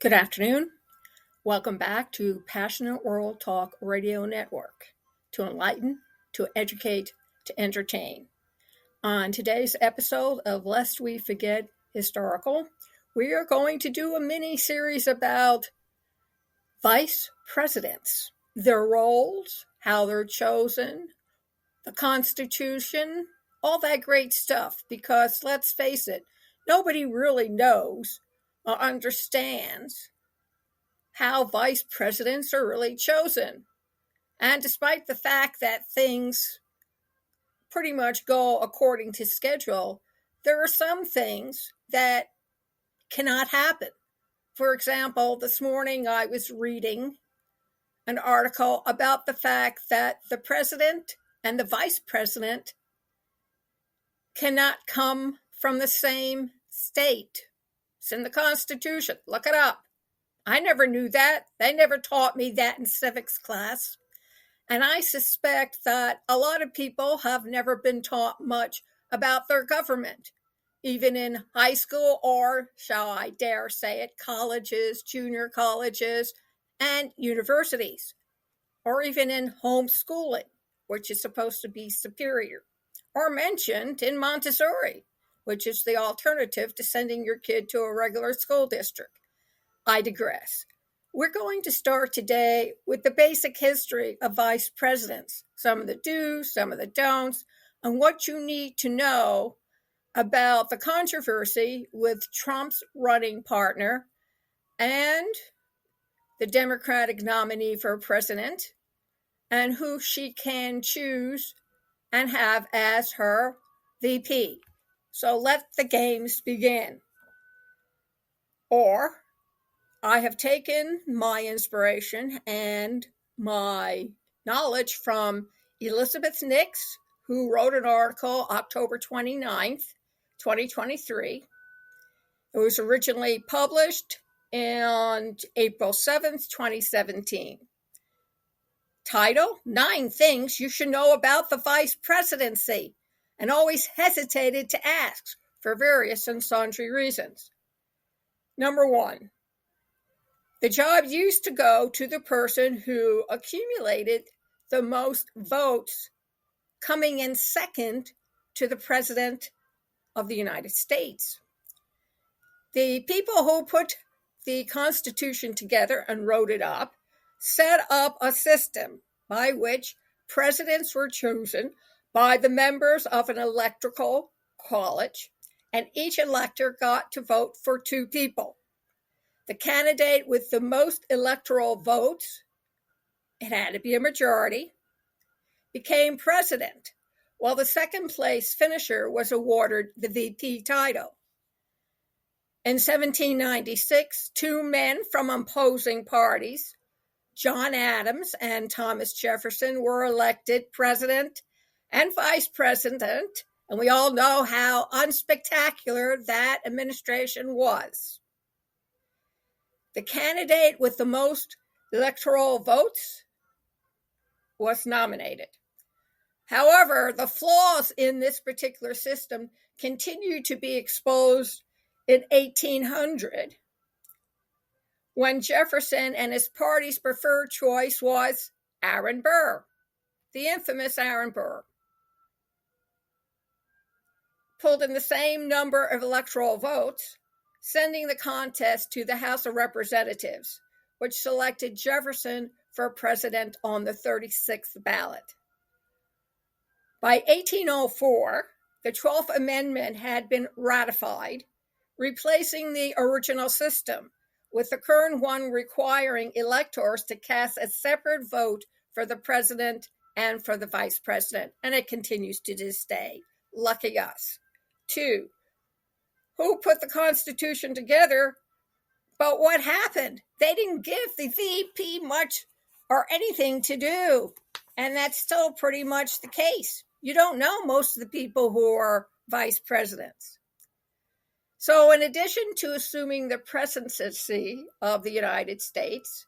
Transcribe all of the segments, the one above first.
Good afternoon. Welcome back to Passionate World Talk Radio Network, to enlighten, to educate, to entertain. On today's episode of Lest We Forget Historical, we are going to do a mini-series about vice presidents, their roles, how they're chosen, the Constitution, all that great stuff, because let's face it, nobody really knows or understands how vice presidents are really chosen. And despite the fact that things pretty much go according to schedule, there are some things that cannot happen. For example, this morning I was reading an article about the fact that the president and the vice president cannot come from the same state. It's in the Constitution. Look it up. I never knew that. They never taught me that in civics class. And I suspect that a lot of people have never been taught much about their government, even in high school or, shall I dare say it, colleges, junior colleges, and universities, or even in homeschooling, which is supposed to be superior, or mentioned in Montessori, which is the alternative to sending your kid to a regular school district. I digress. We're going to start today with the basic history of vice presidents, some of the do's, some of the don'ts, and what you need to know about the controversy with Trump's running partner and the Democratic nominee for president, and who she can choose and have as her VP. So let the games begin. Or I have taken my inspiration and my knowledge from Elizabeth Nix, who wrote an article October 29th, 2023. It was originally published on April 7th, 2017. Title, 9 Things You Should Know About the Vice Presidency, and always hesitated to ask for various and sundry reasons. Number 1. The job used to go to the person who accumulated the most votes, coming in second to the President of the United States. The people who put the Constitution together and wrote it up set up a system by which presidents were chosen by the members of an electoral college, and each elector got to vote for 2 people. The candidate with the most electoral votes, it had to be a majority, became president, while the second place finisher was awarded the VP title. In 1796, 2 men from opposing parties, John Adams and Thomas Jefferson, were elected president and vice president, and we all know how unspectacular that administration was. The candidate with the most electoral votes was nominated. However, the flaws in this particular system continued to be exposed in 1800, when Jefferson and his party's preferred choice was Aaron Burr, the infamous Aaron Burr. Pulled in the same number of electoral votes, sending the contest to the House of Representatives, which selected Jefferson for president on the 36th ballot. By 1804, the 12th Amendment had been ratified, replacing the original system, with the current one requiring electors to cast a separate vote for the president and for the vice president, and it continues to this day. Lucky us. 2. Who put the Constitution together, but what happened? They didn't give the VP much or anything to do, and that's still pretty much the case. You don't know most of the people who are vice presidents. So in addition to assuming the presidency of the United States,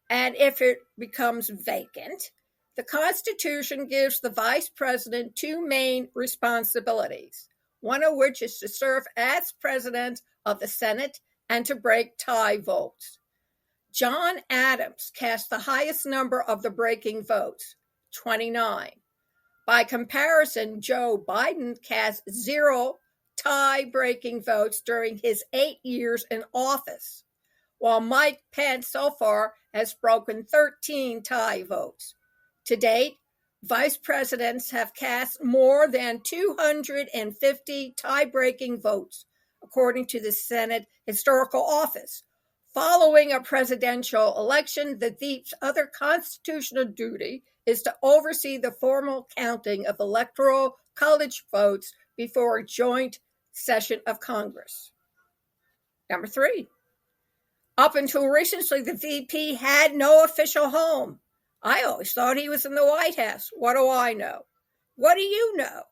and if it becomes vacant, the Constitution gives the vice president 2 main responsibilities, one of which is to serve as president of the Senate and to break tie votes. John Adams cast the highest number of the breaking votes, 29. By comparison, Joe Biden cast 0 tie-breaking votes during his 8 years in office, while Mike Pence so far has broken 13 tie votes. To date, vice presidents have cast more than 250 tie-breaking votes, according to the Senate Historical Office. Following a presidential election, the Veep's other constitutional duty is to oversee the formal counting of electoral college votes before a joint session of Congress. Number 3. Up until recently, the VP had no official home. I always thought he was in the White House. What do I know? What do you know?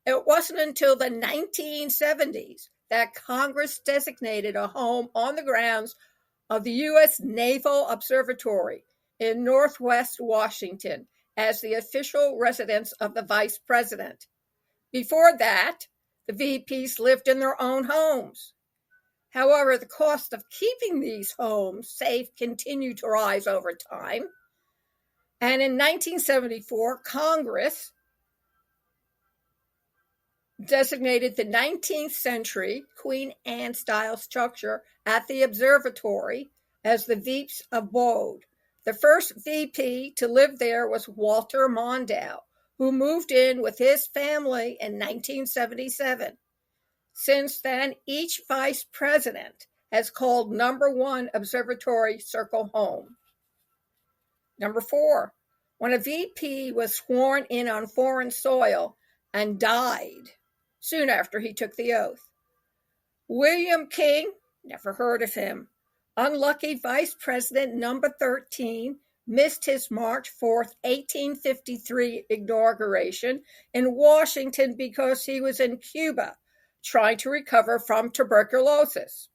It wasn't until the 1970s that Congress designated a home on the grounds of the U.S. Naval Observatory in Northwest Washington as the official residence of the vice president. Before that, the VPs lived in their own homes. However, the cost of keeping these homes safe continued to rise over time. And in 1974, Congress designated the 19th century Queen Anne-style structure at the observatory as the Veep's abode. The first VP to live there was Walter Mondale, who moved in with his family in 1977. Since then, each vice president has called number 1 observatory circle home. Number 4, when a VP was sworn in on foreign soil and died soon after he took the oath. William King, never heard of him. Unlucky Vice President number 13 missed his March 4th, 1853 inauguration in Washington because he was in Cuba trying to recover from tuberculosis.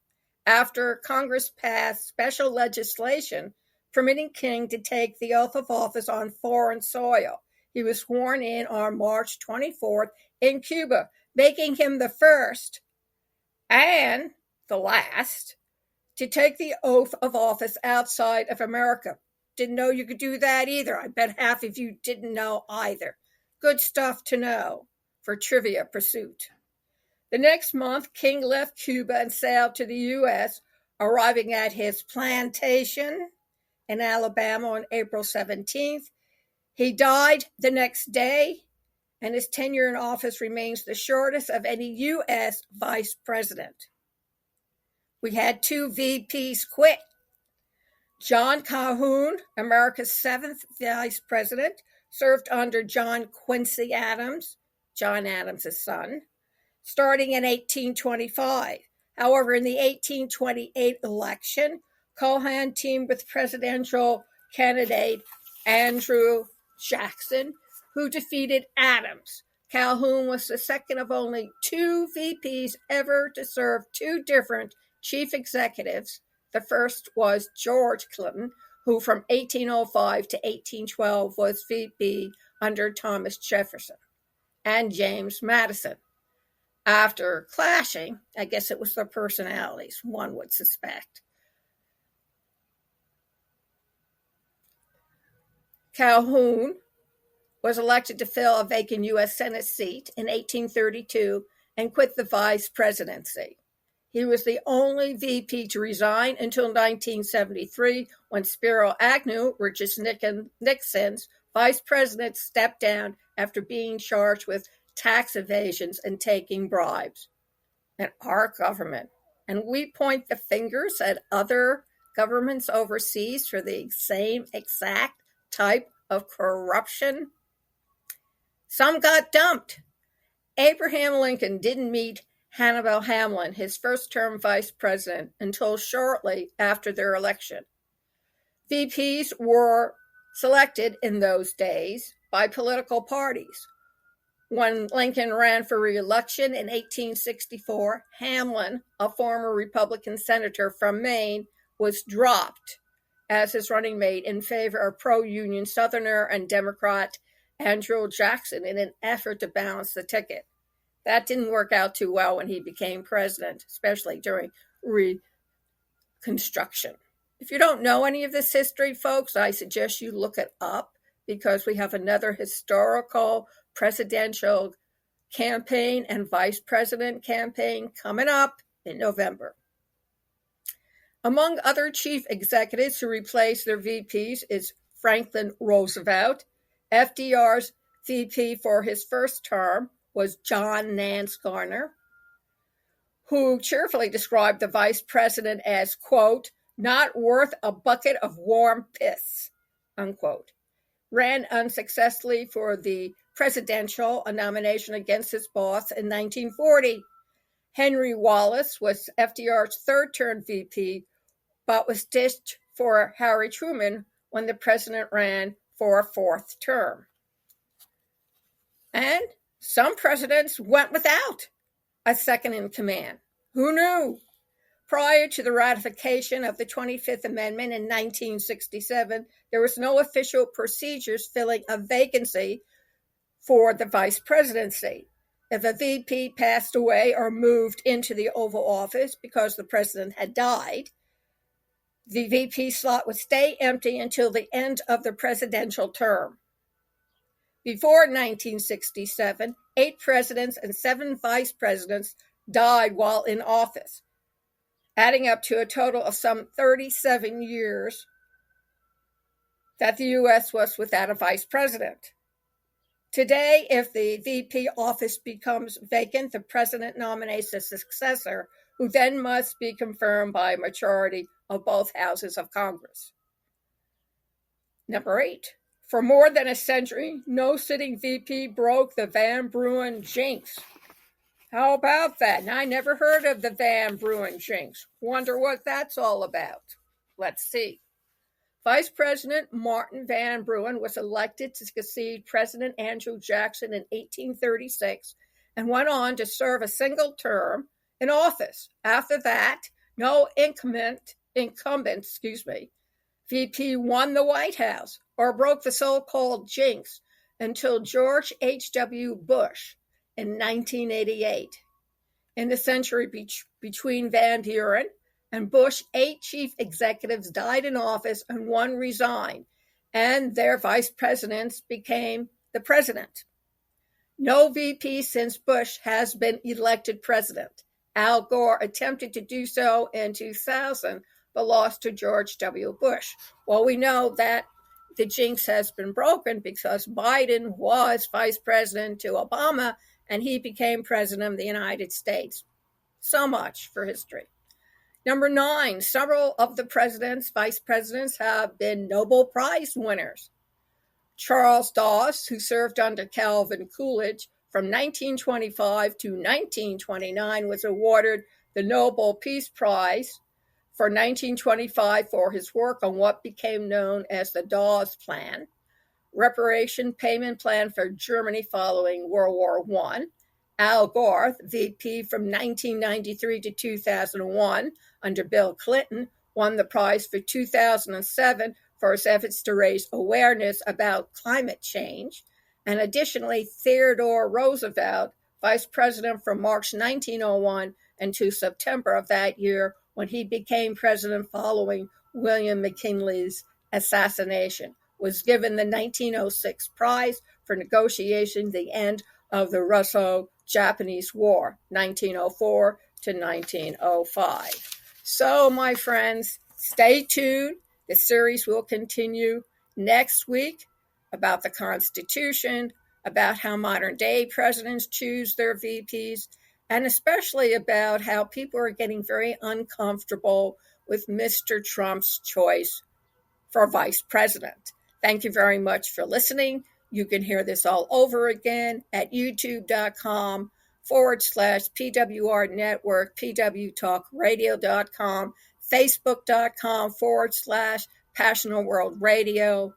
After Congress passed special legislation permitting King to take the oath of office on foreign soil, he was sworn in on March 24th in Cuba, making him the first and the last to take the oath of office outside of America. Didn't know you could do that either. I bet half of you didn't know either. Good stuff to know for trivia pursuit. The next month, King left Cuba and sailed to the U.S., arriving at his plantation in Alabama on April 17th. He died the next day, and his tenure in office remains the shortest of any U.S. vice president. We had 2 VPs quit. John Calhoun, America's 7th vice president, served under John Quincy Adams, John Adams' son, starting in 1825. However, in the 1828 election, Calhoun teamed with presidential candidate Andrew Jackson, who defeated Adams. Calhoun was the second of only 2 VPs ever to serve 2 different chief executives. The first was George Clinton, who from 1805 to 1812 was VP under Thomas Jefferson, and James Madison. After clashing, I guess it was their personalities, one would suspect. Calhoun was elected to fill a vacant U.S. Senate seat in 1832 and quit the vice presidency. He was the only VP to resign until 1973 when Spiro Agnew, Richard Nixon's vice president, stepped down after being charged with tax evasions and taking bribes. And our government, and we point the fingers at other governments overseas for the same exact type of corruption. Some got dumped. Abraham Lincoln didn't meet Hannibal Hamlin, his first-term vice president, until shortly after their election. VPs were selected in those days by political parties. When Lincoln ran for re-election in 1864, Hamlin, a former Republican senator from Maine, was dropped as his running mate in favor of pro-union Southerner and Democrat Andrew Jackson in an effort to balance the ticket. That didn't work out too well when he became president, especially during construction. If you don't know any of this history, folks, I suggest you look it up because we have another historical presidential campaign and vice president campaign coming up in November. Among other chief executives who replaced their VPs is Franklin Roosevelt. FDR's VP for his first term was John Nance Garner, who cheerfully described the vice president as, quote, not worth a bucket of warm piss, unquote. Ran unsuccessfully for the presidential nomination against his boss in 1940. Henry Wallace was FDR's third-term VP, but was ditched for Harry Truman when the president ran for a fourth term. And some presidents went without a second in command. Who knew? Prior to the ratification of the 25th Amendment in 1967, there was no official procedures filling a vacancy for the vice presidency. If a VP passed away or moved into the Oval Office because the president had died, the VP slot would stay empty until the end of the presidential term. Before 1967, 8 presidents and 7 vice presidents died while in office, adding up to a total of some 37 years that the U.S. was without a vice president. Today, if the VP office becomes vacant, the president nominates a successor, who then must be confirmed by a majority of both houses of Congress. Number 8. For more than a century, no sitting VP broke the Van Bruin jinx. How about that? And I never heard of the Van Bruin jinx. Wonder what that's all about. Let's see. Vice President Martin Van Bruin was elected to succeed President Andrew Jackson in 1836 and went on to serve a single term in office. After that, no incumbent VP won the White House or broke the so-called jinx until George H.W. Bush in 1988. In the century between Van Buren and Bush, 8 chief executives died in office and 1 resigned, and their vice presidents became the president. No VP since Bush has been elected president. Al Gore attempted to do so in 2000, but lost to George W. Bush. Well, we know that the jinx has been broken because Biden was vice president to Obama, and he became president of the United States. So much for history. Number 9, several of the vice presidents have been Nobel Prize winners. Charles Dawes, who served under Calvin Coolidge from 1925 to 1929, was awarded the Nobel Peace Prize for 1925 for his work on what became known as the Dawes Plan, reparation payment plan for Germany following World War I. Al Gore, VP from 1993 to 2001 under Bill Clinton, won the prize for 2007 for his efforts to raise awareness about climate change. And additionally, Theodore Roosevelt, vice president from March 1901 until September of that year, when he became president following William McKinley's assassination, was given the 1906 prize for negotiating the end of the Russo-Japanese War, 1904 to 1905. So, my friends, stay tuned. The series will continue next week about the Constitution, about how modern-day presidents choose their VPs, and especially about how people are getting very uncomfortable with Mr. Trump's choice for vice president. Thank you very much for listening. You can hear this all over again at youtube.com/PWR Network, pwtalkradio.com, facebook.com/Passionate World Radio,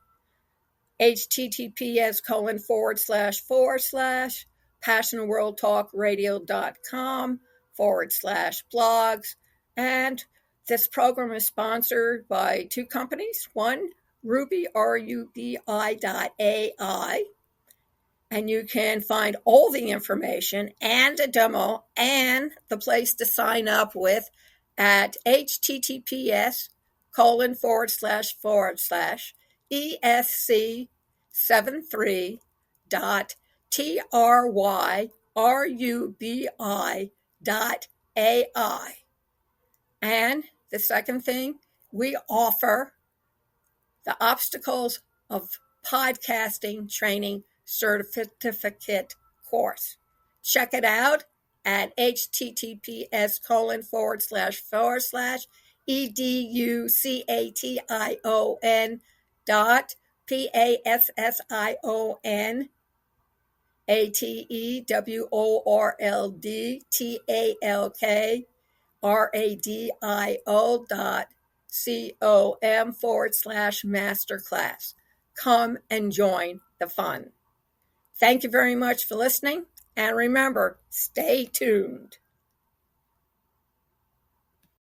https://passionateworldtalkradio.com/blogs. And this program is sponsored by 2 companies. One, Ruby, RUBI.ai. And you can find all the information and a demo and the place to sign up with at https://esc73.tryrubi.ai. And the second thing, we offer the Obstacles of Podcasting Training Certificate course. Check it out at https://edusatioworldradio.com/masterclass. Come and join the fun. Thank you very much for listening, and remember, stay tuned.